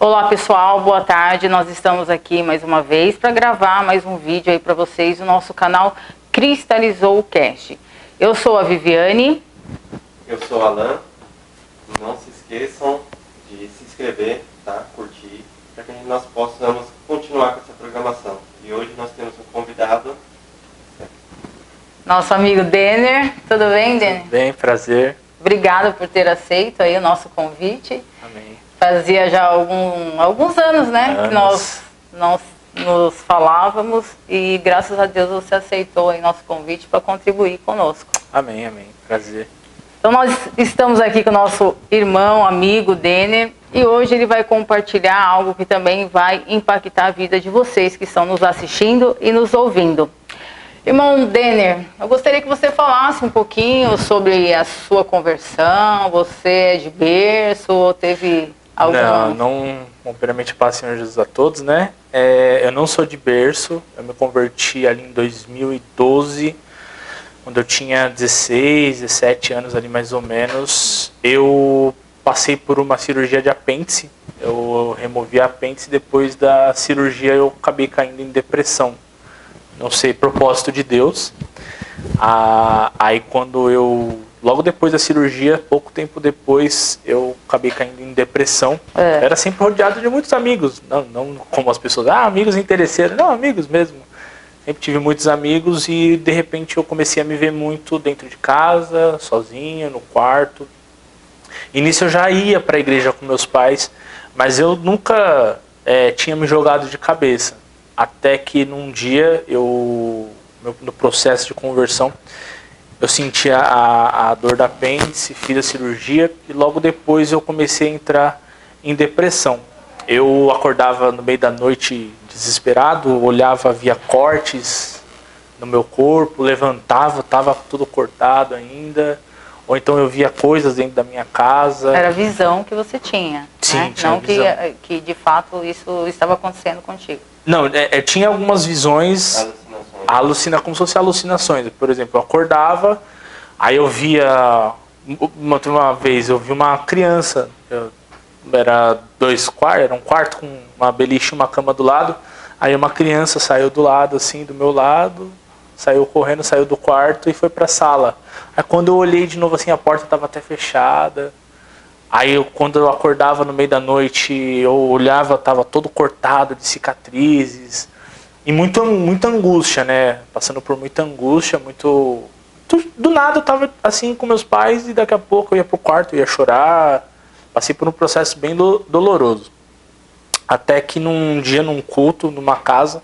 Olá pessoal, boa tarde. Nós estamos aqui mais uma vez para gravar mais um vídeo aí para vocês no nosso canal Cristalizou o Cast. Eu sou a Viviane. Eu sou o Alan. Não se esqueçam de se inscrever, tá? Curtir, para que nós possamos continuar com essa programação. E hoje nós temos um convidado. Nosso amigo Denner. Tudo bem, Denner? Tudo bem, prazer. Obrigada por ter aceito aí o nosso convite. Amém. Fazia já alguns anos, né, que nós nos falávamos e graças a Deus você aceitou aí nosso convite para contribuir conosco. Amém, amém. Prazer. Então nós estamos aqui com o nosso irmão, amigo Denner, e hoje ele vai compartilhar algo que também vai impactar a vida de vocês que estão nos assistindo e nos ouvindo. Irmão Denner, eu gostaria que você falasse um pouquinho sobre a sua conversão. Você é de berço ou teve alguma... Não, primeiramente paz, Senhor Jesus, a todos, né? Eu não sou de berço, eu me converti ali em 2012, quando eu tinha 16, 17 anos ali mais ou menos. Eu passei por uma cirurgia de apêndice, eu removi a apêndice e depois da cirurgia eu acabei caindo em depressão. Não sei, propósito de Deus. Aí quando logo depois da cirurgia, pouco tempo depois, eu acabei caindo em depressão. Era sempre rodeado de muitos amigos, não como as pessoas, amigos interesseiros, não, amigos mesmo. Sempre tive muitos amigos e de repente eu comecei a me ver muito dentro de casa, sozinho, no quarto. E nisso eu já ia para a igreja com meus pais, mas eu nunca tinha me jogado de cabeça. Até que num dia, no processo de conversão, eu senti a dor da apêndice, fiz a cirurgia e logo depois eu comecei a entrar em depressão. Eu acordava no meio da noite desesperado, olhava, via cortes no meu corpo, levantava, estava tudo cortado ainda. Ou então eu via coisas dentro da minha casa. Era a visão que você tinha, sim, né? tinha não visão. Que de fato isso estava acontecendo contigo. Não, tinha algumas visões, como se fossem alucinações. Por exemplo, eu acordava, aí eu via, uma vez eu vi uma criança, era um quarto com uma beliche e uma cama do lado, aí uma criança saiu do lado, assim, do meu lado, saiu correndo, saiu do quarto e foi para a sala. Aí quando eu olhei de novo, assim, a porta estava até fechada. Aí quando eu acordava no meio da noite, eu olhava, estava todo cortado de cicatrizes. E muita angústia, né? Passando por muita angústia, do nada eu estava assim com meus pais e daqui a pouco eu ia pro quarto, eu ia chorar. Passei por um processo bem doloroso. Até que num dia, num culto, numa casa,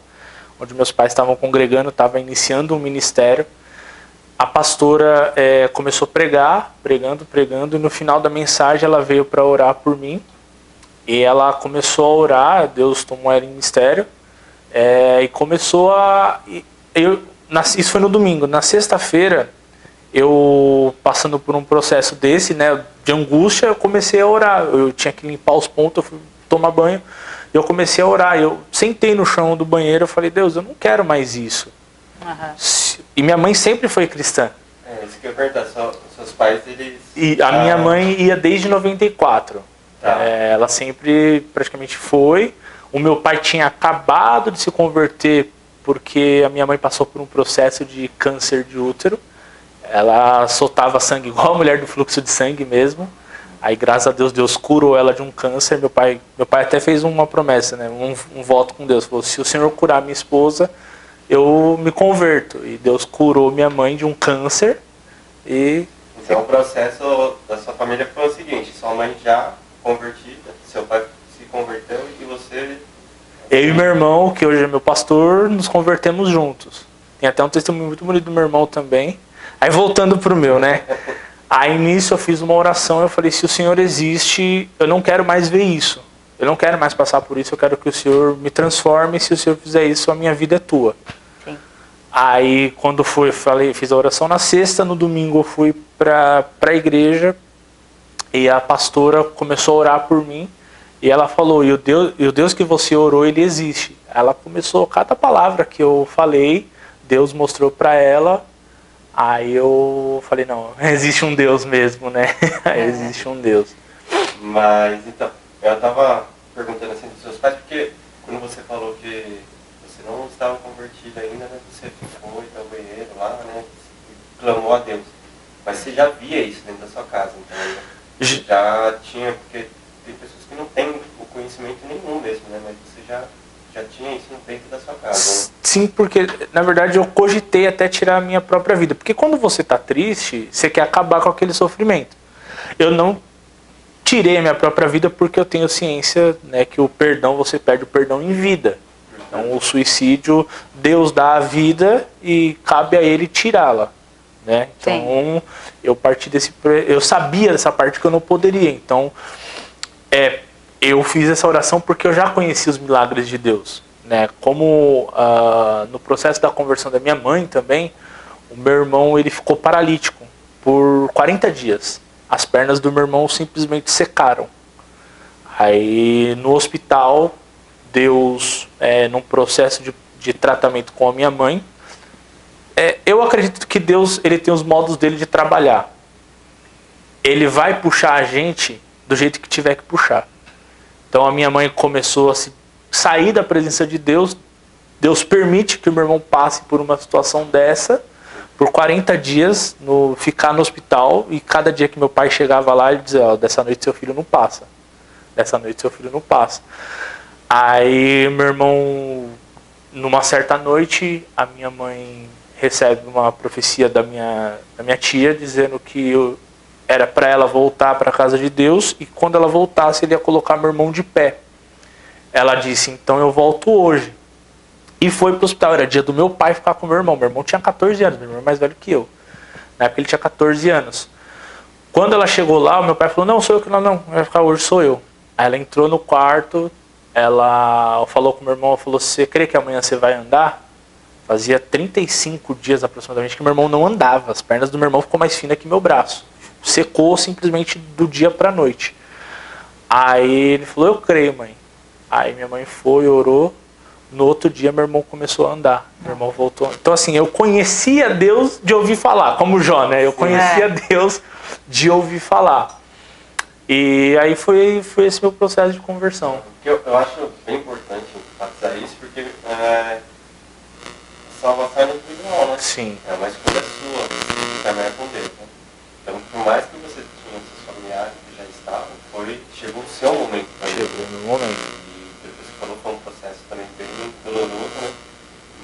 onde meus pais estavam congregando, estava iniciando um ministério, a pastora começou a pregar, pregando, e no final da mensagem ela veio para orar por mim. E ela começou a orar, Deus tomou ela em mistério, e começou isso foi no domingo. Na sexta-feira, eu passando por um processo desse, né, de angústia, eu comecei a orar. Eu tinha que limpar os pontos, eu fui tomar banho, e eu comecei a orar. Eu sentei no chão do banheiro, eu falei, Deus, eu não quero mais isso. Uhum. E minha mãe sempre foi cristã. Isso que eu ia perguntar, seus pais, eles... E a minha mãe ia desde 94. Ela sempre praticamente foi. O meu pai tinha acabado de se converter porque a minha mãe passou por um processo de câncer de útero. Ela soltava sangue igual a mulher do fluxo de sangue mesmo. Aí, graças a Deus, Deus curou ela de um câncer. Meu pai até fez uma promessa, né? Um voto com Deus. Falou, se o Senhor curar minha esposa, eu me converto. E Deus curou minha mãe de um câncer. Então o processo da sua família foi o seguinte, sua mãe já convertida, seu pai se converteu e você... Eu e meu irmão, que hoje é meu pastor, nos convertemos juntos. Tem até um testemunho muito bonito do meu irmão também. Aí voltando pro meu, né? Aí nisso eu fiz uma oração, eu falei, se o Senhor existe, eu não quero mais ver isso. Eu não quero mais passar por isso, eu quero que o Senhor me transforme, se o Senhor fizer isso, a minha vida é tua. Sim. Aí quando fiz a oração na sexta, no domingo eu fui para a igreja e a pastora começou a orar por mim e ela falou, e o Deus que você orou, ele existe. Ela começou, cada palavra que eu falei, Deus mostrou para ela. Aí eu falei, não, existe um Deus mesmo, né? Existe um Deus. Mas, então, eu estava perguntando convertido ainda, né? Você foi ao banheiro lá, né? Clamou a Deus. Mas você já via isso dentro da sua casa, então você já tinha, porque tem pessoas que não têm o conhecimento nenhum mesmo, né? Mas você já tinha isso dentro da sua casa, né? Sim, porque na verdade eu cogitei até tirar a minha própria vida. Porque quando você está triste, você quer acabar com aquele sofrimento. Eu não tirei a minha própria vida porque eu tenho ciência, né, que o perdão, você perde o perdão em vida. Então o suicídio, Deus dá a vida e cabe a ele tirá-la, né? Então sim, eu parti eu sabia dessa parte que eu não poderia. Então eu fiz essa oração porque eu já conheci os milagres de Deus, né? Como no processo da conversão da minha mãe também, o meu irmão ele ficou paralítico por 40 dias. As pernas do meu irmão simplesmente secaram. Aí no hospital, Deus, num processo de tratamento com a minha mãe, eu acredito que Deus ele tem os modos dele de trabalhar. Ele vai puxar a gente do jeito que tiver que puxar. Então a minha mãe começou a sair da presença de Deus. Deus permite que o meu irmão passe por uma situação dessa, por 40 dias, ficar no hospital, e cada dia que meu pai chegava lá, ele dizia, dessa noite seu filho não passa. Dessa noite seu filho não passa. Aí meu irmão, numa certa noite, a minha mãe recebe uma profecia da minha tia, dizendo que era para ela voltar para a casa de Deus, e quando ela voltasse, ele ia colocar meu irmão de pé. Ela disse, então eu volto hoje. E foi pro hospital, era dia do meu pai ficar com meu irmão. Meu irmão tinha 14 anos, meu irmão é mais velho que eu. Na época ele tinha 14 anos. Quando ela chegou lá, o meu pai falou, não, sou eu que não, vai ficar hoje, sou eu. Aí ela entrou no quarto, ela falou com meu irmão, falou, você crê que amanhã você vai andar? Fazia 35 dias aproximadamente que meu irmão não andava. As pernas do meu irmão ficou mais finas que meu braço. Secou simplesmente do dia pra noite. Aí ele falou, eu creio, mãe. Aí minha mãe foi, orou. No outro dia meu irmão começou a andar. Meu irmão voltou. Então assim, eu conhecia Deus de ouvir falar, como o Jó, né? Eu conhecia Deus de ouvir falar. E aí foi esse meu processo de conversão. Eu acho bem importante enfatizar isso, porque salvação é individual, né? Sim. É uma escolha sua, caminhar com Deus, né? Então, por mais que você tinha seus familiares que já estavam, chegou o seu momento. Chegou o meu momento. E depois você falou, foi um processo também bem doloroso, né?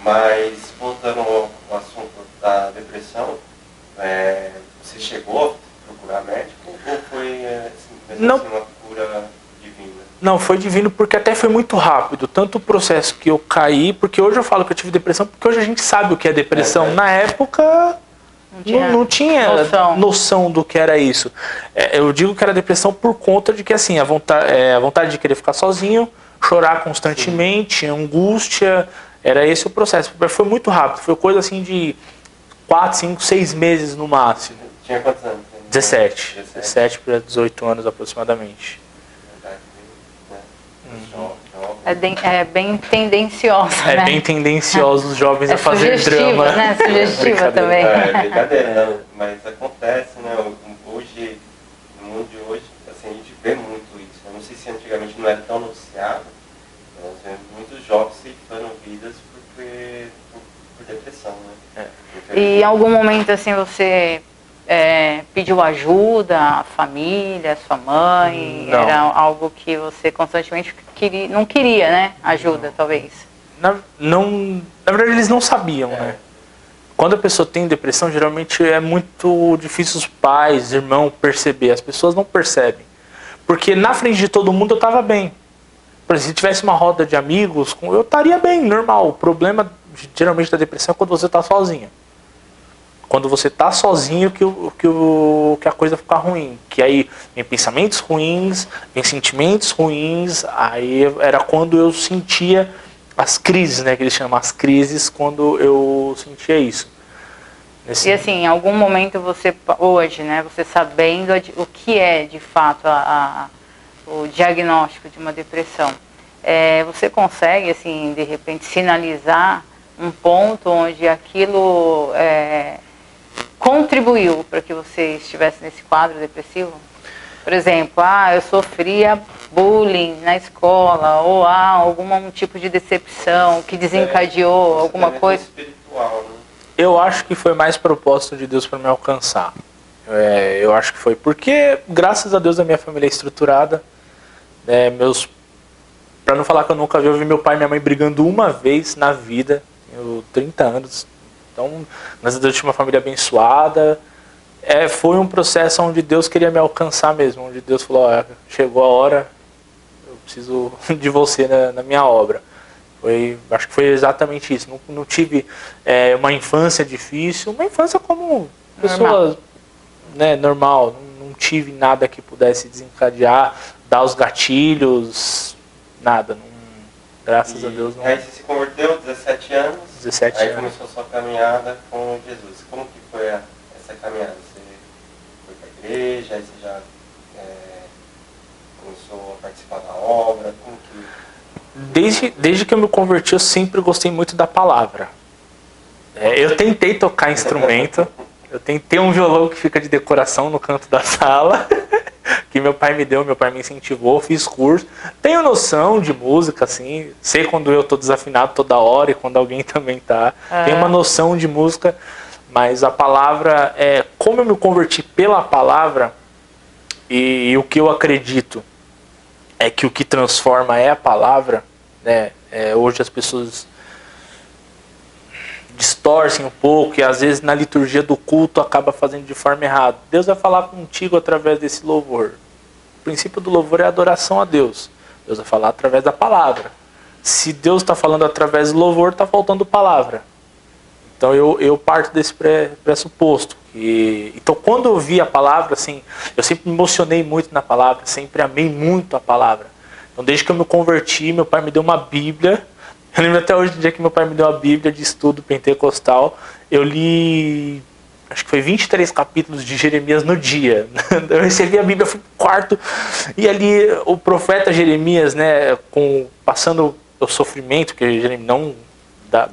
Mas, voltando ao assunto da depressão, você chegou a procurar médico ou foi não, assim, uma cura divina? Não, foi divino porque até foi muito rápido. Tanto o processo que eu caí, porque hoje eu falo que eu tive depressão, porque hoje a gente sabe o que é depressão. Na época não tinha noção do que era isso. Eu digo que era depressão por conta de que assim, a vontade de querer ficar sozinho, chorar constantemente, angústia, era esse o processo. Foi muito rápido, foi coisa assim de 4, 5, 6 meses no máximo. Tinha quantos anos? 17 para 18 anos aproximadamente. É bem tendenciosa, né? Bem tendencioso os jovens a fazer drama. Né? Sugestiva também. Brincadeira, não, mas acontece, né? Hoje, no mundo de hoje, assim, a gente vê muito isso. Eu não sei se antigamente não era tão noticiado, mas vemos muitos jovens ceifando vidas por depressão, né? E em algum momento, assim, você pediu ajuda, a família, sua mãe? Não. Era algo que você constantemente não queria, né? Ajuda, talvez. Na verdade, eles não sabiam, né? Quando a pessoa tem depressão, geralmente é muito difícil os pais, irmãos perceber. As pessoas não percebem. Porque na frente de todo mundo eu estava bem. Por exemplo, se tivesse uma roda de amigos, eu estaria bem, normal. O problema, geralmente, da depressão é quando você está sozinho. Quando você está sozinho que a coisa fica ruim. Que aí vem pensamentos ruins, vem sentimentos ruins. Aí era quando eu sentia as crises, né? Que eles chamam as crises, quando eu sentia isso. E assim, em algum momento você, hoje, né? Você sabendo o que é, de fato, o diagnóstico de uma depressão. Você consegue, assim, de repente, sinalizar um ponto onde aquilo contribuiu para que você estivesse nesse quadro depressivo? Por exemplo, eu sofria bullying na escola, ou há algum tipo de decepção que desencadeou alguma coisa? Espiritual, né? Eu acho que foi mais propósito de Deus para me alcançar. Eu acho que foi porque, graças a Deus, a minha família é estruturada. Para não falar que eu nunca vi meu pai e minha mãe brigando uma vez na vida. Tenho 30 anos. Então, graças a Deus, eu tinha uma família abençoada. Foi um processo onde Deus queria me alcançar mesmo. Onde Deus falou, chegou a hora, eu preciso de você na minha obra. Acho que foi exatamente isso. Não tive uma infância difícil. Uma infância como pessoa normal. Não tive nada que pudesse desencadear, dar os gatilhos, nada. Graças a Deus. Aí você se converteu, 17 anos. 17 aí anos. começou a sua caminhada com Jesus. Como que foi essa caminhada? Você foi para a igreja, aí você já começou a participar da obra? Como que... Desde que eu me converti, eu sempre gostei muito da palavra. Eu tentei tocar instrumento. Eu tentei um violão que fica de decoração no canto da sala. Que meu pai me deu, meu pai me incentivou, fiz curso. Tenho noção de música, assim. Sei quando eu tô desafinado toda hora e quando alguém também tá. Tenho uma noção de música, mas a palavra, como eu me converti pela palavra, e o que eu acredito é que o que transforma é a palavra, né? Hoje as pessoas distorcem um pouco e às vezes na liturgia do culto acaba fazendo de forma errada. Deus vai falar contigo através desse louvor. O princípio do louvor é a adoração a Deus. Deus vai falar através da palavra. Se Deus está falando através do louvor, está faltando palavra. Então eu parto desse pressuposto. Então quando eu vi a palavra, assim, eu sempre me emocionei muito na palavra, sempre amei muito a palavra. Então desde que eu me converti, meu pai me deu uma Bíblia. Eu lembro até hoje do dia que meu pai me deu a Bíblia de estudo pentecostal. Eu li, acho que foi 23 capítulos de Jeremias no dia. Eu recebi a Bíblia, fui pro quarto. E ali o profeta Jeremias, né, passando o sofrimento, que Jeremias não...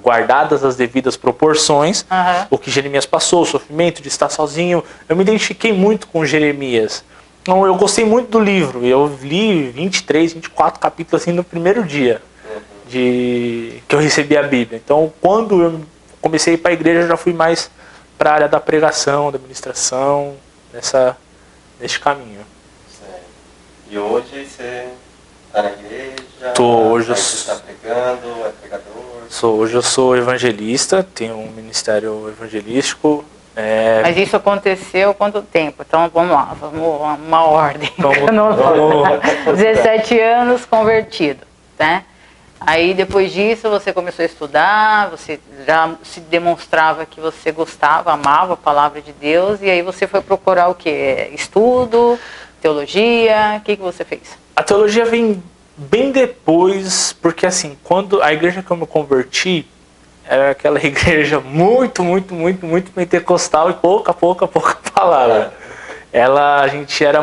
guardadas as devidas proporções, o que Jeremias passou, o sofrimento de estar sozinho. Eu me identifiquei muito com Jeremias. Então eu gostei muito do livro. Eu li 23, 24 capítulos assim no primeiro dia que eu recebi a Bíblia. Então, quando eu comecei a ir para a igreja, eu já fui mais para a área da pregação, da ministração, nesse caminho. Certo. E hoje você está na igreja? Hoje eu você está pregando, é pregador? Hoje eu sou evangelista, tenho um ministério evangelístico. Mas isso aconteceu há quanto tempo? Então vamos lá, uma ordem. 17 anos convertido, né? Aí depois disso você começou a estudar, você já se demonstrava que você gostava, amava a palavra de Deus, e aí você foi procurar o quê? Estudo, teologia, o que você fez? A teologia vem bem depois, porque assim, quando a igreja que eu me converti era aquela igreja muito pentecostal e pouca palavra. A gente era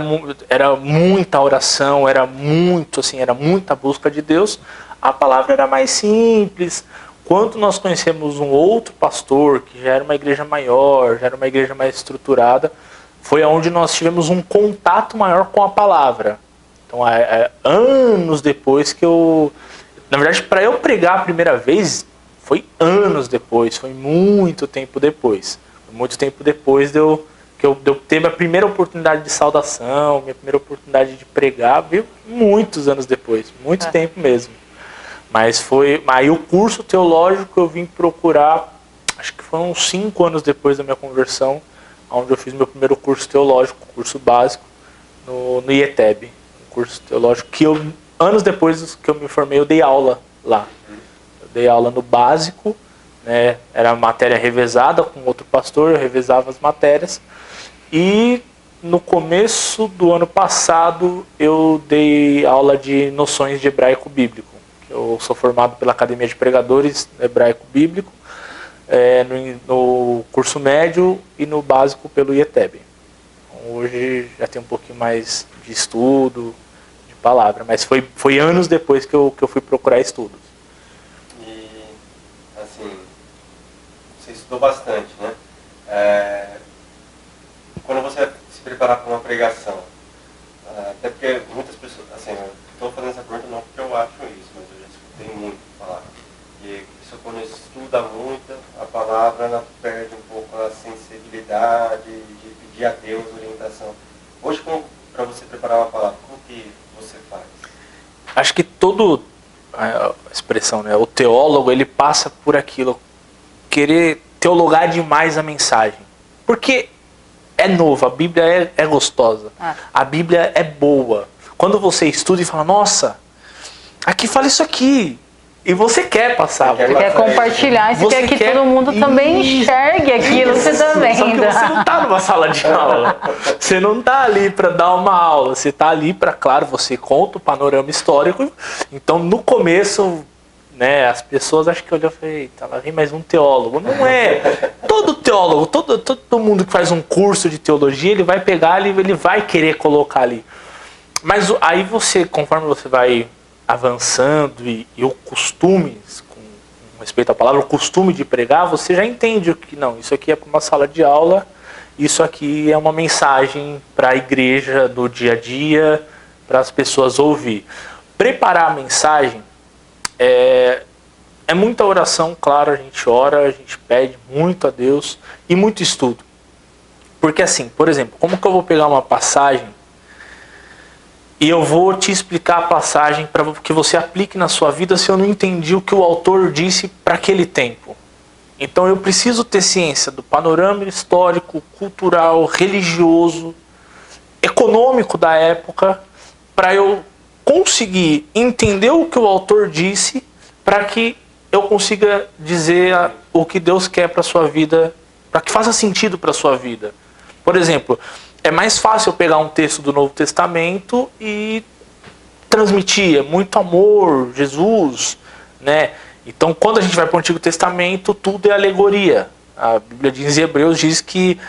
muita oração, era muita busca de Deus. A palavra era mais simples. Quando nós conhecemos um outro pastor, que já era uma igreja maior, já era uma igreja mais estruturada, foi onde nós tivemos um contato maior com a palavra. Então, anos depois que eu... Na verdade, para eu pregar a primeira vez, foi anos depois, foi muito tempo depois. Muito tempo depois que eu teve a primeira oportunidade de saudação, minha primeira oportunidade de pregar, veio muitos anos depois, muito tempo mesmo. Mas aí o curso teológico eu vim procurar, acho que foi uns 5 anos depois da minha conversão, onde eu fiz meu primeiro curso teológico, curso básico, no IETEB. Um curso teológico que anos depois que eu me formei, eu dei aula lá. Eu dei aula no básico, né? Era matéria revezada com outro pastor, eu revezava as matérias. E no começo do ano passado eu dei aula de noções de hebraico bíblico. Eu sou formado pela Academia de Pregadores Hebraico Bíblico, no curso médio e no básico pelo IETEB. Então, hoje já tem um pouquinho mais de estudo, de palavra, mas foi anos depois que eu fui procurar estudos. E, assim, você estudou bastante, né? Quando você se preparar para uma pregação, até porque muitas pessoas, assim, estou fazendo essa pergunta não porque eu acho isso, mas eu já escutei muito falar. E isso quando estuda muito, a palavra ela perde um pouco a sensibilidade de pedir a Deus orientação. Hoje, para você preparar uma palavra, como que você faz? Acho que a expressão, né? O teólogo, ele passa por aquilo, querer teologar demais a mensagem. Porque é novo, a Bíblia é gostosa, a Bíblia é boa. Quando você estuda e fala, nossa, aqui fala isso aqui, e você quer passar. Você quer compartilhar, você quer que todo mundo também enxergue aquilo que você está vendo. Só que você não está numa sala de aula, você não está ali para dar uma aula, você está ali para, claro, você conta o panorama histórico. Então, no começo, né, as pessoas acham que olham e falam, eita, lá vem mais um teólogo. Não é. Todo teólogo, todo mundo que faz um curso de teologia, ele vai pegar, ele vai querer colocar ali. Mas aí você, conforme você vai avançando e o costume, com respeito à palavra, o costume de pregar, você já entende que não, isso aqui é para uma sala de aula, isso aqui é uma mensagem para a igreja do dia a dia, para as pessoas ouvir. Preparar a mensagem é muita oração, claro, a gente ora, a gente pede muito a Deus e muito estudo. Porque assim, por exemplo, como que eu vou pegar uma passagem e eu vou te explicar a passagem para que você aplique na sua vida se eu não entendi o que o autor disse para aquele tempo? Então eu preciso ter ciência do panorama histórico, cultural, religioso, econômico da época, para eu conseguir entender o que o autor disse, para que eu consiga dizer o que Deus quer para a sua vida, para que faça sentido para a sua vida. Por exemplo, é mais fácil eu pegar um texto do Novo Testamento e transmitir, é muito amor, Jesus, né? Então, quando a gente vai para o Antigo Testamento, tudo é alegoria. A Bíblia diz em Hebreus, diz que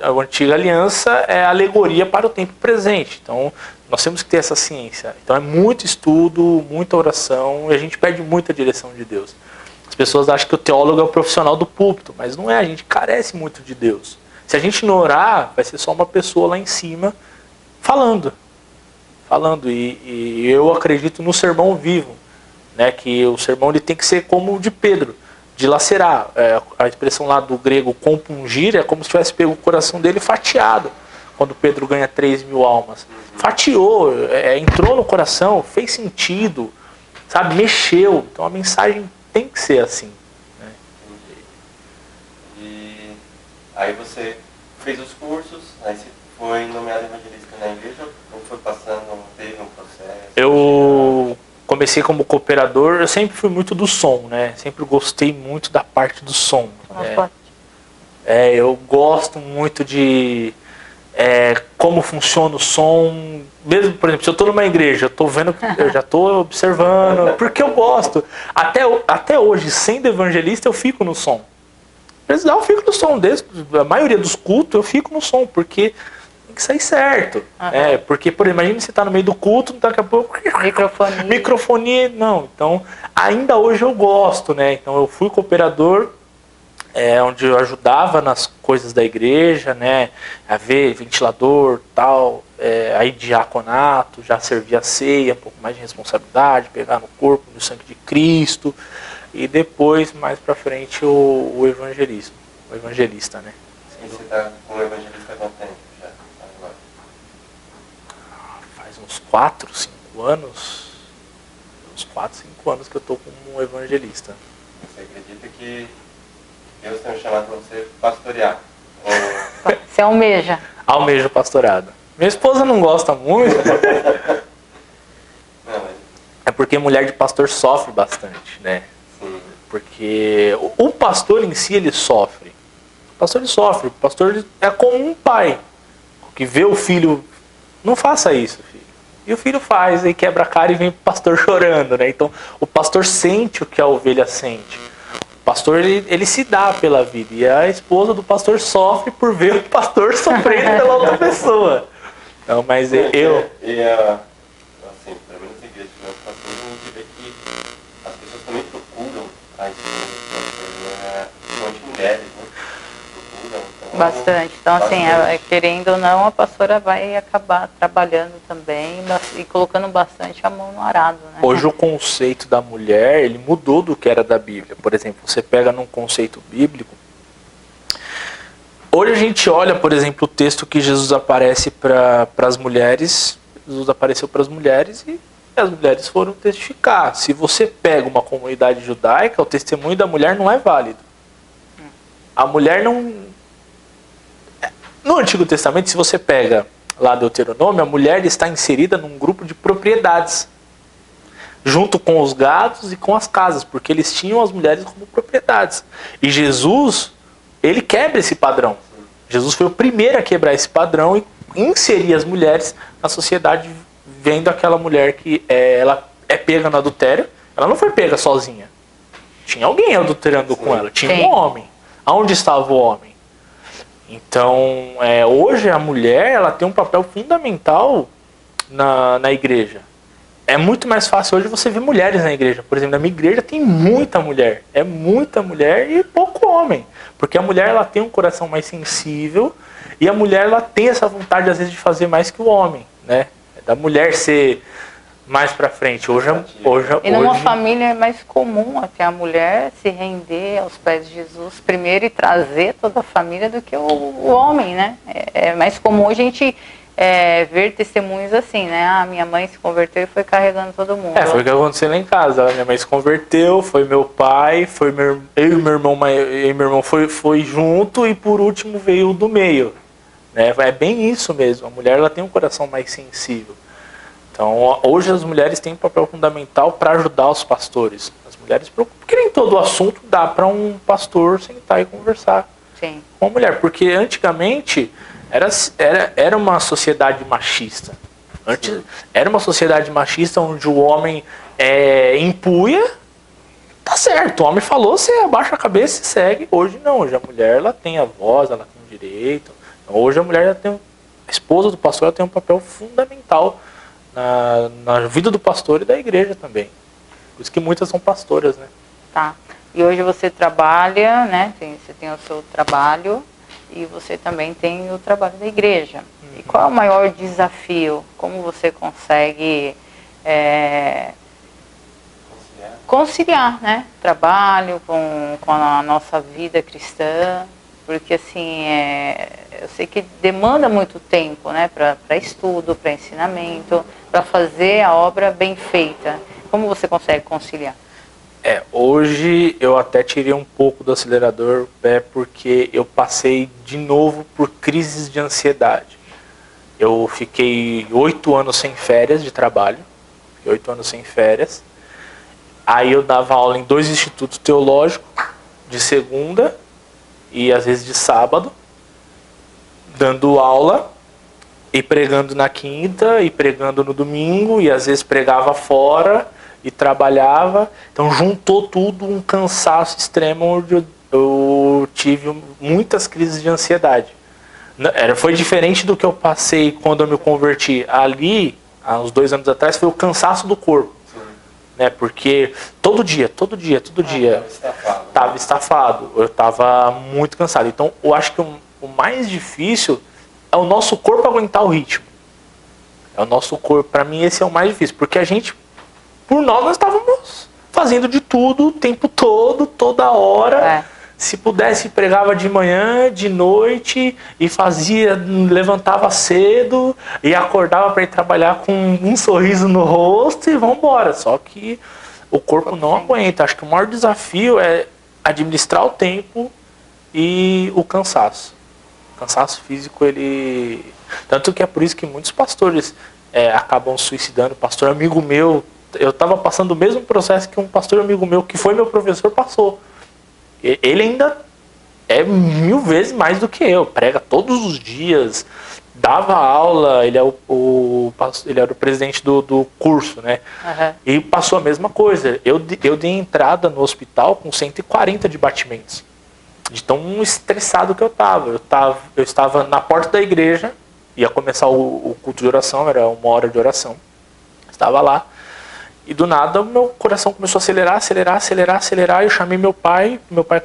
a Antiga Aliança é alegoria para o tempo presente. Então, nós temos que ter essa ciência. Então, é muito estudo, muita oração, e a gente perde muita direção de Deus. As pessoas acham que o teólogo é o profissional do púlpito, mas não é, a gente carece muito de Deus. Se a gente não orar, vai ser só uma pessoa lá em cima falando. E eu acredito no sermão vivo, né? Que o sermão ele tem que ser como o de Pedro, dilacerar. A expressão lá do grego compungir é como se tivesse pego o coração dele fatiado. Quando Pedro ganha 3.000 almas. Fatiou, entrou no coração, fez sentido, sabe? Mexeu. Então a mensagem tem que ser assim. Aí você fez os cursos, aí você foi nomeado evangelista na igreja, ou foi passando, teve um processo? Eu comecei como cooperador, eu sempre fui muito do som, né? Sempre gostei muito da parte do som. Eu gosto muito de como funciona o som. Mesmo, por exemplo, se eu estou numa igreja, eu já estou observando, porque eu gosto. Até hoje, sendo evangelista, eu fico no som. Eu fico no som a maioria dos cultos eu fico no som, porque tem que sair certo. Porque, por exemplo, imagina você está no meio do culto, daqui a pouco... Microfonia, não. Então, ainda hoje eu gosto, né? Então, eu fui cooperador, onde eu ajudava nas coisas da igreja, né? A ver ventilador, tal, aí diaconato, já servia a ceia, um pouco mais de responsabilidade, pegar no corpo, no sangue de Cristo... E depois, mais pra frente, o evangelismo. O evangelista, né? E você está como evangelista há quanto tempo já? Agora? Faz uns 4, 5 anos. Uns 4, 5 anos que eu tô como evangelista. Você acredita que Deus tem um chamado para você pastorear? Você almeja? Almeja o pastorado. Minha esposa não gosta muito. É porque mulher de pastor sofre bastante, né? Porque o pastor em si, ele sofre. O pastor ele sofre. O pastor é como um pai que vê o filho, não faça isso, filho. E o filho faz, aí quebra a cara e vem o pastor chorando, né? Então, o pastor sente o que a ovelha sente. O pastor, ele se dá pela vida. E a esposa do pastor sofre por ver o pastor sofrendo pela outra pessoa. Não, mas assim, pelo menos na igreja, os pastores, a gente vê que as pessoas também procuram a esposa, principalmente mulheres, né? Procuram. Então, Bastante. Então, assim, querendo ou não, a pastora vai acabar trabalhando também e colocando bastante a mão no arado, né? Hoje o conceito da mulher, ele mudou do que era da Bíblia. Por exemplo, você pega num conceito bíblico. Hoje a gente olha, por exemplo, o texto que Jesus aparece para as mulheres. Jesus apareceu para as mulheres e as mulheres foram testificar. Se você pega uma comunidade judaica, o testemunho da mulher não é válido. A mulher não... No Antigo Testamento, se você pega lá Deuteronômio, a mulher está inserida num grupo de propriedades, junto com os gados e com as casas, porque eles tinham as mulheres como propriedades. E Jesus, ele quebra esse padrão. Jesus foi o primeiro a quebrar esse padrão e inserir as mulheres na sociedade, vendo aquela mulher que ela é pega no adultério. Ela não foi pega sozinha. Tinha alguém adulterando com ela. Tinha um homem. Aonde estava o homem? Então, hoje a mulher ela tem um papel fundamental na igreja. É muito mais fácil hoje você ver mulheres na igreja. Por exemplo, na minha igreja tem muita mulher. É muita mulher e pouco homem. Porque a mulher ela tem um coração mais sensível e a mulher ela tem essa vontade às vezes de fazer mais que o homem, né? Da mulher ser mais pra frente. E numa família é mais comum até a mulher se render aos pés de Jesus primeiro e trazer toda a família do que o homem, né? É mais comum a gente ver testemunhos assim, né? Ah, minha mãe se converteu e foi carregando todo mundo. Foi o que aconteceu lá em casa. Minha mãe se converteu, foi meu pai, eu e meu irmão foi junto e por último veio o do meio. Né? É bem isso mesmo. A mulher ela tem um coração mais sensível. Então, hoje as mulheres têm um papel fundamental para ajudar os pastores. As mulheres, porque nem todo assunto dá para um pastor sentar e conversar com a mulher. Porque antigamente era uma sociedade machista. Antes era uma sociedade machista onde o homem impunha, tá certo, o homem falou, você abaixa a cabeça e segue. Hoje não, hoje a mulher ela tem a voz, ela tem o direito. Hoje a mulher a esposa do pastor ela tem um papel fundamental na vida do pastor e da igreja também. Por isso que muitas são pastoras, né? Tá. E hoje você trabalha, né? Você tem o seu trabalho e você também tem o trabalho da igreja. E qual é o maior desafio? Como você consegue conciliar, né? Trabalho com a nossa vida cristã? Porque assim, eu sei que demanda muito tempo, né? Para estudo, para ensinamento, para fazer a obra bem feita. Como você consegue conciliar? Hoje eu até tirei um pouco do acelerador, porque eu passei de novo por crises de ansiedade. Eu fiquei 8 anos sem férias de trabalho, 8 anos sem férias. Aí eu dava aula em 2 institutos teológicos, de segunda e às vezes de sábado, dando aula e pregando na quinta e pregando no domingo e às vezes pregava fora e trabalhava. Então juntou tudo, um cansaço extremo onde eu tive muitas crises de ansiedade. Foi diferente do que eu passei quando eu me converti. Ali, há uns 2 anos atrás, foi o cansaço do corpo. Né? Porque todo dia estava estafado, eu estava muito cansado. Então eu acho que o mais difícil é o nosso corpo aguentar o ritmo. É o nosso corpo, para mim esse é o mais difícil, porque a gente, por nós estávamos fazendo de tudo o tempo todo, toda hora. Se pudesse, pregava de manhã, de noite, e levantava cedo e acordava para ir trabalhar com um sorriso no rosto e vamos embora. Só que o corpo não aguenta. Acho que o maior desafio é administrar o tempo e o cansaço. O cansaço físico, tanto que é por isso que muitos pastores acabam suicidando. Pastor amigo meu, eu estava passando o mesmo processo que um pastor amigo meu, que foi meu professor, passou. Ele ainda é 1000 vezes mais do que eu, prega todos os dias, dava aula, ele era o presidente do curso, né? E passou a mesma coisa. Eu dei entrada no hospital com 140 de batimentos, de tão estressado que eu estava. Eu estava na porta da igreja, ia começar o culto de oração, era 1 hora de oração, estava lá. E do nada o meu coração começou a acelerar. Eu chamei meu pai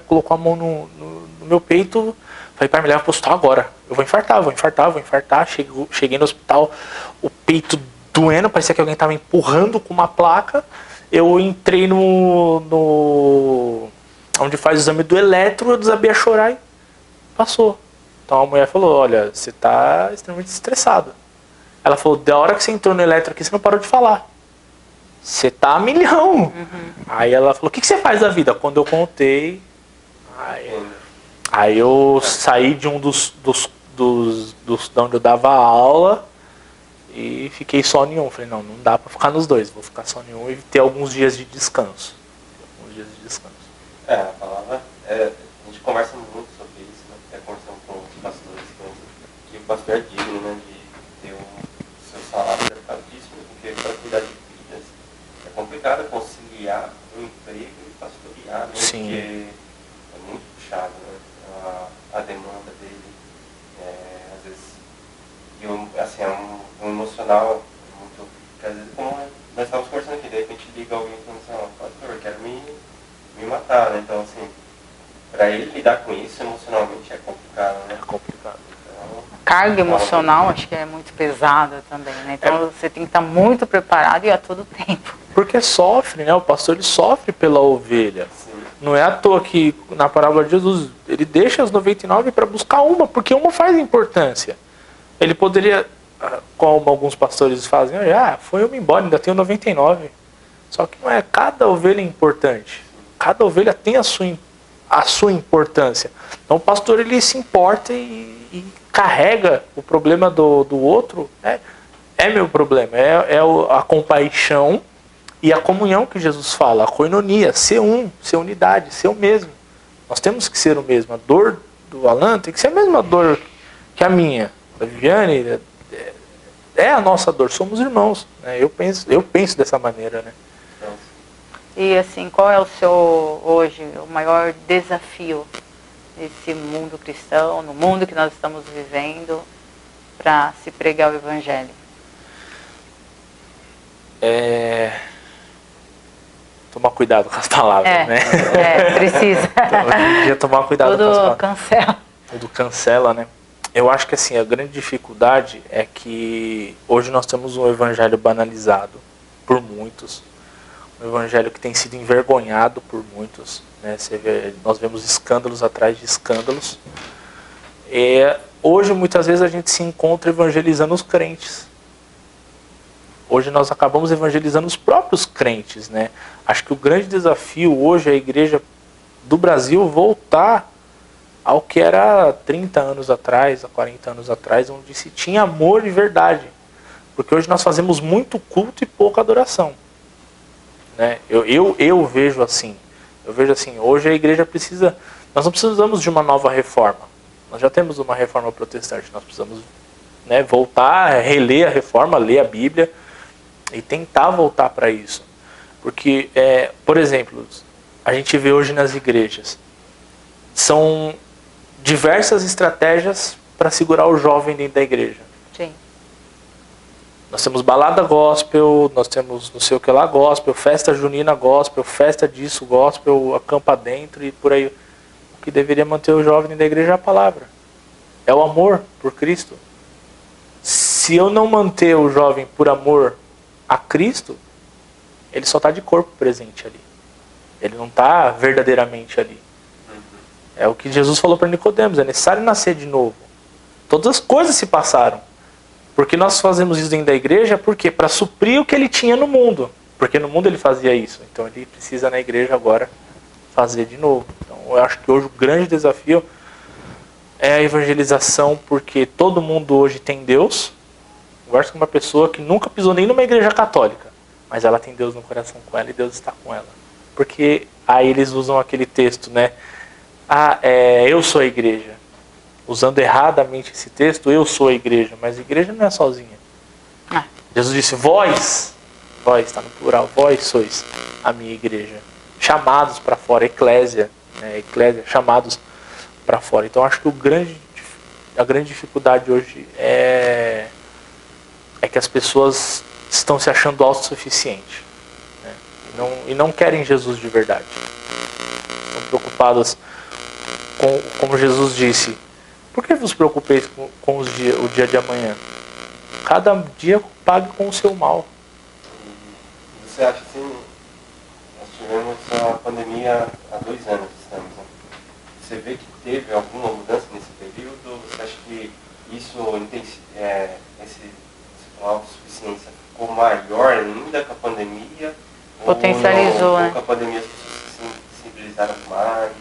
colocou a mão no meu peito, Falei, pai, me leva pro hospital agora. Eu vou infartar. Cheguei no hospital, o peito doendo, parecia que alguém tava empurrando com uma placa. Eu entrei no onde faz o exame do eletro, eu desabei a chorar e passou. Então a mulher falou, olha, você tá extremamente estressado. Ela falou, da hora que você entrou no eletro aqui, você não parou de falar. Você tá a milhão. Uhum. Aí ela falou, o que você faz da vida? Quando eu contei, aí eu saí de um dos de onde eu dava aula e fiquei só em um. Falei, não dá pra ficar nos dois, vou ficar só em um e ter alguns dias de descanso. A palavra, a gente conversa muito sobre isso, né? Conversando com os pastores, que o pastor é digno, né, de ter o seu salário adequadíssimo, porque para cuidar de vidas é complicado conciliar o emprego e pastorear, né? Sim. Porque é muito puxado, né? A demanda dele, às vezes, assim, é um emocional muito, porque às vezes, como nós estávamos conversando aqui, de repente liga alguém e fala assim, pastor, eu quero me matar, né? Então, assim, para ele lidar com isso emocionalmente é complicado, né? É complicado. Então, Carga emocional, acho que é muito pesada também, né? Então você tem que estar muito preparado e a todo tempo. Porque sofre, né? O pastor, ele sofre pela ovelha. sim. Não é à toa que na parábola de Jesus, ele deixa as 99 para buscar uma, porque uma faz importância. Ele poderia, como alguns pastores fazem, foi uma embora, ainda tenho 99. Só que não é, cada ovelha é importante. Cada ovelha tem a sua importância. Então o pastor, ele se importa e carrega o problema do outro. É meu problema, a compaixão e a comunhão que Jesus fala, a koinonia, ser um, ser unidade, ser o mesmo. Nós temos que ser o mesmo. A dor do Alan tem que ser a mesma dor que a minha, da Viviane. É a nossa dor, somos irmãos, né? Eu penso dessa maneira, né? E assim, qual é o seu, hoje, o maior desafio nesse mundo cristão, no mundo que nós estamos vivendo, para se pregar o Evangelho? Tomar cuidado com as palavras, né? Precisa. Hoje em dia, tomar cuidado com as palavras. Cancela. Tudo cancela, né? Eu acho que assim, a grande dificuldade é que hoje nós temos um evangelho banalizado por muitos. Um evangelho que tem sido envergonhado por muitos, né? Nós vemos escândalos atrás de escândalos. Hoje, muitas vezes, a gente se encontra evangelizando os crentes. Hoje nós acabamos evangelizando os próprios crentes, né? Acho que o grande desafio hoje é a igreja do Brasil voltar ao que era 30 anos atrás, há 40 anos atrás, onde se tinha amor de verdade. Porque hoje nós fazemos muito culto e pouca adoração. Né? Eu vejo assim. Hoje a igreja precisa... Nós não precisamos de uma nova reforma. Nós já temos uma reforma protestante. Nós precisamos, né, voltar, reler a reforma, ler a Bíblia e tentar voltar para isso. Porque, por exemplo, a gente vê hoje nas igrejas, são diversas estratégias para segurar o jovem dentro da igreja. Sim. Nós temos balada gospel, nós temos não sei o que lá gospel, festa junina gospel, festa disso gospel, acampa dentro e por aí. O que deveria manter o jovem dentro da igreja é a palavra. É o amor por Cristo. Se eu não manter o jovem por amor a Cristo, ele só está de corpo presente ali. Ele não está verdadeiramente ali. É o que Jesus falou para Nicodemos, é necessário nascer de novo. Todas as coisas se passaram. Porque nós fazemos isso dentro da igreja, por quê? Para suprir o que ele tinha no mundo. Porque no mundo ele fazia isso. Então ele precisa na igreja agora fazer de novo. Então eu acho que hoje o grande desafio é a evangelização, porque todo mundo hoje tem Deus. Eu gosto de uma pessoa que nunca pisou nem numa igreja católica, mas ela tem Deus no coração com ela e Deus está com ela. Porque aí eles usam aquele texto, né? Eu sou a igreja. Usando erradamente esse texto, eu sou a igreja. Mas a igreja não é sozinha. Jesus disse, vós está no plural, vós sois a minha igreja. Chamados para fora, eclésia, né? Eclésia, chamados para fora. Então acho que a grande dificuldade hoje é que as pessoas estão se achando autossuficientes, né? E não querem Jesus de verdade. Estão preocupadas com, como Jesus disse, Por que vos preocupeis com o dia de amanhã? Cada dia pague com o seu mal. Você acha assim, nós tivemos a pandemia há 2 anos, estamos, né? Você vê que teve alguma mudança nesse período? Você acha que isso, essa autossuficiência ficou maior ainda com a pandemia? Potencializou, ou né? com a pandemia as pessoas se sensibilizaram mais? O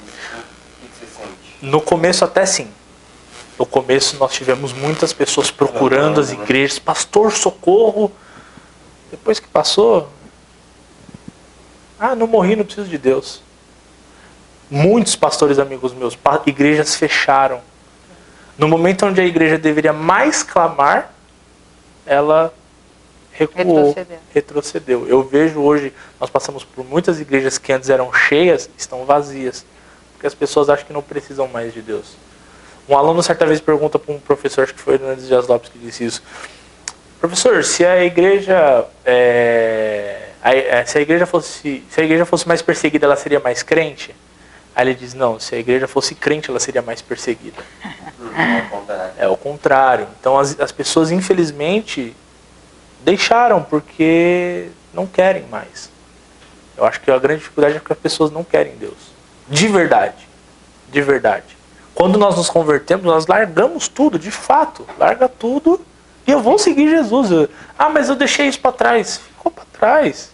que você sente? No começo até sim. No começo nós tivemos muitas pessoas procurando as igrejas. Pastor, socorro. Depois que passou... não morri, não preciso de Deus. Muitos pastores amigos meus, igrejas fecharam. No momento onde a igreja deveria mais clamar, ela recuou, retrocedeu. Eu vejo hoje, nós passamos por muitas igrejas que antes eram cheias, estão vazias. Porque as pessoas acham que não precisam mais de Deus. Um aluno certa vez pergunta para um professor, acho que foi o Hernandes Dias Lopes que disse isso. Professor, se a igreja fosse mais perseguida, ela seria mais crente? Aí ele diz, não, se a igreja fosse crente, ela seria mais perseguida. É o contrário. Então as pessoas, infelizmente, deixaram porque não querem mais. Eu acho que a grande dificuldade é que as pessoas não querem Deus. De verdade. De verdade. Quando nós nos convertemos, nós largamos tudo, de fato. Larga tudo e eu vou seguir Jesus. Mas eu deixei isso para trás. Ficou para trás.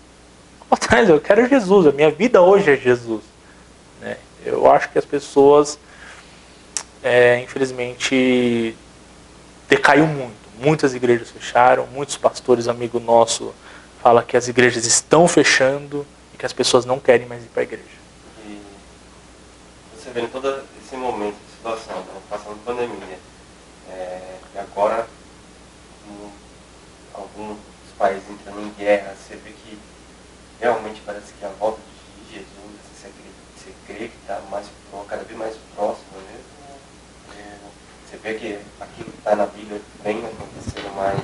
Eu quero Jesus. A minha vida hoje é Jesus. Né? Eu acho que as pessoas, infelizmente, decaiu muito. Muitas igrejas fecharam. Muitos pastores, amigo nosso, falam que as igrejas estão fechando e que as pessoas não querem mais ir para a igreja. E você vê em todo esse momento de situação, né? Passando pandemia, e agora alguns países entrando em guerra, você vê que realmente parece que a volta de Jesus, você crê que está cada vez mais próximo mesmo. Você vê que aquilo que está na Bíblia vem acontecendo mais,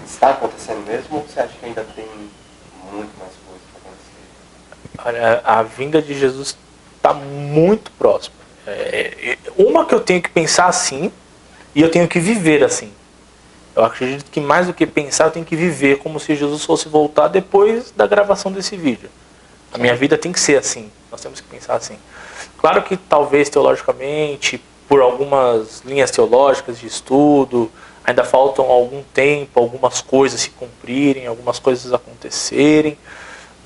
está acontecendo mesmo, ou você acha que ainda tem muito mais coisa para acontecer? Olha, a vinda de Jesus está muito próxima. Uma que eu tenho que pensar assim, e eu tenho que viver assim. Eu acredito que mais do que pensar, eu tenho que viver como se Jesus fosse voltar depois da gravação desse vídeo. A minha vida tem que ser assim. Nós temos que pensar assim. Claro que talvez teologicamente, por algumas linhas teológicas de estudo, ainda faltam algum tempo, algumas coisas se cumprirem, algumas coisas acontecerem,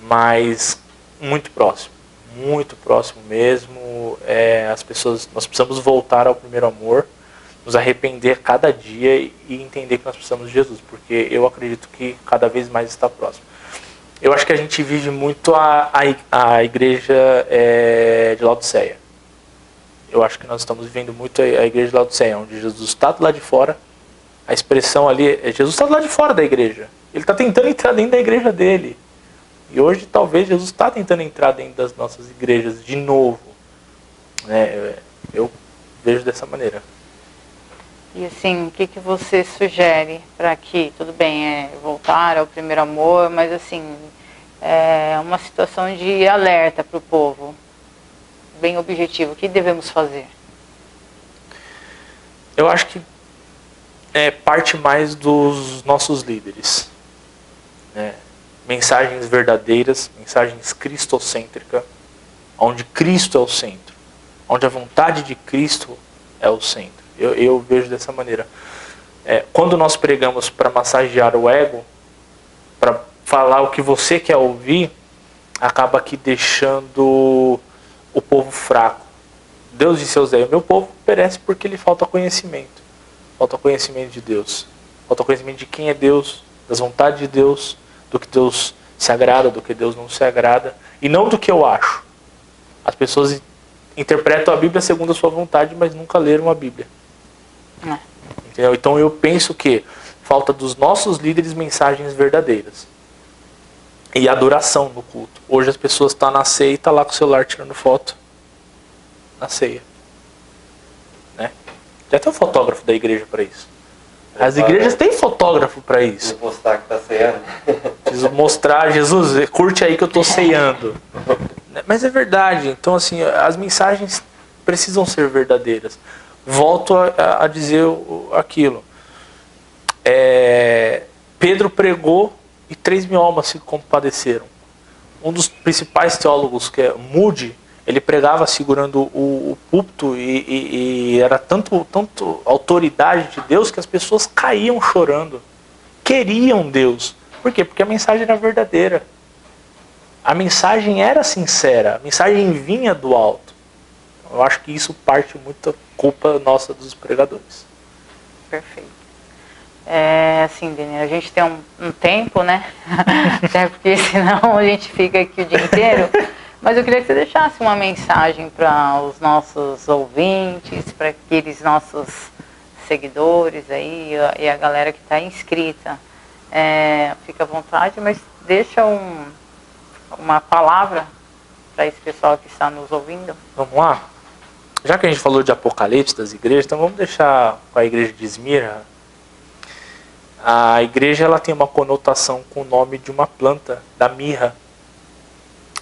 mas muito próximo mesmo. As pessoas, nós precisamos voltar ao primeiro amor, nos arrepender cada dia e entender que nós precisamos de Jesus, porque eu acredito que cada vez mais está próximo. Eu acho que a gente vive muito a igreja de Laodiceia. Eu acho que nós estamos vivendo muito a igreja de Laodiceia, onde Jesus está do lado de fora. A expressão ali é Jesus está do lado de fora da igreja. Ele está tentando entrar dentro da igreja dele. E hoje talvez Jesus está tentando entrar dentro das nossas igrejas de novo. Eu vejo dessa maneira. E assim, o que você sugere para que, tudo bem, voltar ao primeiro amor, mas assim, uma situação de alerta para o povo, bem objetivo, o que devemos fazer? Eu acho que parte mais dos nossos líderes. Mensagens verdadeiras, mensagens cristocêntricas, onde Cristo é o centro, onde a vontade de Cristo é o centro. Eu vejo dessa maneira. Quando nós pregamos para massagear o ego, para falar o que você quer ouvir, acaba aqui deixando o povo fraco. Deus disse a Oséias, meu povo perece porque lhe falta conhecimento. Falta conhecimento de Deus. Falta conhecimento de quem é Deus, das vontades de Deus, do que Deus se agrada, do que Deus não se agrada, e não do que eu acho. As pessoas interpretam a Bíblia segundo a sua vontade, mas nunca leram a Bíblia. Entendeu? Então eu penso que falta dos nossos líderes mensagens verdadeiras. E adoração no culto. Hoje as pessoas estão na ceia e estão lá com o celular tirando foto. Na ceia. Já tem um fotógrafo da igreja para isso. As igrejas têm fotógrafo para isso. Vou postar que está ceando. Preciso mostrar, Jesus, curte aí que eu estou ceando. Mas é verdade. Então assim, as mensagens precisam ser verdadeiras. Volto a dizer aquilo. Pedro pregou e 3.000 almas se compadeceram. Um dos principais teólogos, que é Moody, ele pregava segurando o púlpito e era tanto autoridade de Deus que as pessoas caíam chorando. Queriam Deus. Por quê? Porque a mensagem era verdadeira. A mensagem era sincera. A mensagem vinha do alto. Eu acho que isso parte muito da culpa nossa dos pregadores. Perfeito. Assim, Deni, a gente tem um tempo, né? Até porque senão a gente fica aqui o dia inteiro. Mas eu queria que você deixasse uma mensagem para os nossos ouvintes, para aqueles nossos seguidores aí e a galera que está inscrita. Fica à vontade, mas deixa uma palavra para esse pessoal que está nos ouvindo. Vamos lá? Já que a gente falou de Apocalipse das igrejas, então vamos deixar com a igreja de Esmirna. A igreja ela tem uma conotação com o nome de uma planta, da mirra.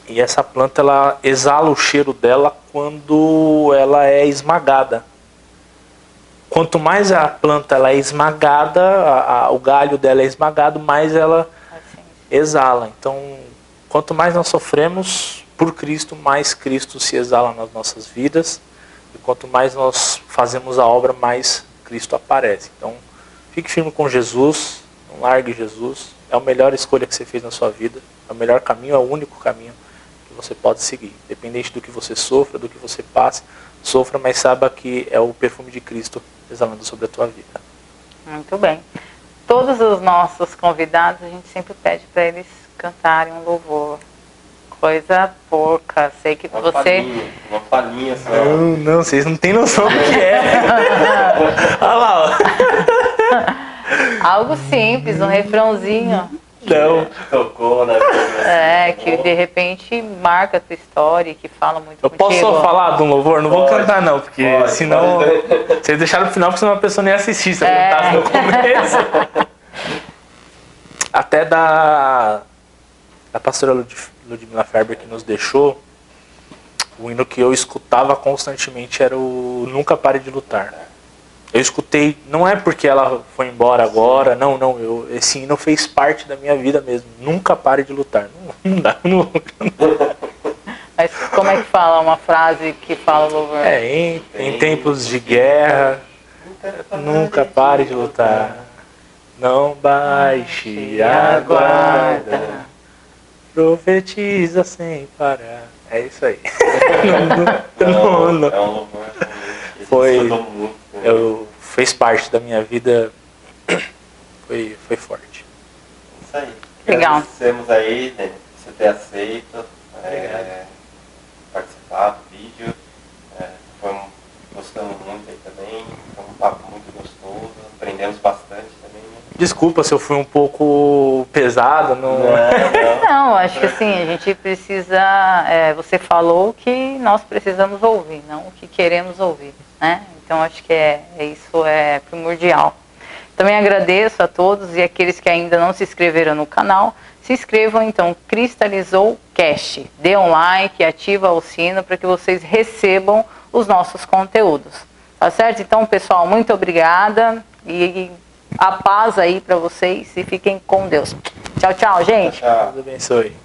E essa planta ela exala o cheiro dela quando ela é esmagada. Quanto mais a planta ela é esmagada, o galho dela é esmagado, mais ela exala. Então, quanto mais nós sofremos por Cristo, mais Cristo se exala nas nossas vidas. E quanto mais nós fazemos a obra, mais Cristo aparece. Então, fique firme com Jesus, não largue Jesus. É a melhor escolha que você fez na sua vida. É o melhor caminho, é o único caminho que você pode seguir. Independente do que você sofra, do que você passe, sofra, mas saiba que é o perfume de Cristo exalando sobre a tua vida. Muito bem. Todos os nossos convidados, a gente sempre pede para eles cantarem um louvor. Coisa pouca. Sei que Uma palhinha só. Não, vocês não têm noção do que é. Olha lá, ó. Algo simples, um refrãozinho. Não. Tocou, né? Que de repente marca a tua história e que fala muito Eu contigo. posso só falar de um louvor? Não vou cantar não, porque senão... Pode. Vocês deixaram no final, porque senão a pessoa nem assistir se eu cantasse no começo. Até da pastora Ludmila Ferber, que nos deixou, o hino que eu escutava constantemente era o Nunca Pare de Lutar. Eu escutei, não é porque ela foi embora agora, não, esse hino fez parte da minha vida mesmo. Nunca pare de lutar. Não dá, não. Mas como é que fala uma frase que fala o louvor? Em tempos de guerra, nunca pare de lutar. Não baixe a guarda, profetiza sem parar. É isso aí. É um louvor. Fez parte da minha vida, foi forte. Isso aí. Legal. Agradecemos aí, Dani, por você ter aceito participar do vídeo. Gostamos muito aí também. Foi um papo muito gostoso. Aprendemos bastante também. Né? Desculpa se eu fui um pouco pesado. Não, acho que assim, a gente precisa... você falou o que nós precisamos ouvir, não o que queremos ouvir, né? Então acho que isso é primordial. Também agradeço a todos e aqueles que ainda não se inscreveram no canal. Se inscrevam então, Cristalizou Cast. Dê um like, ativa o sino para que vocês recebam os nossos conteúdos. Tá certo? Então, pessoal, muito obrigada e a paz aí para vocês e fiquem com Deus. Tchau, tchau, gente. Tchau. Deus abençoe.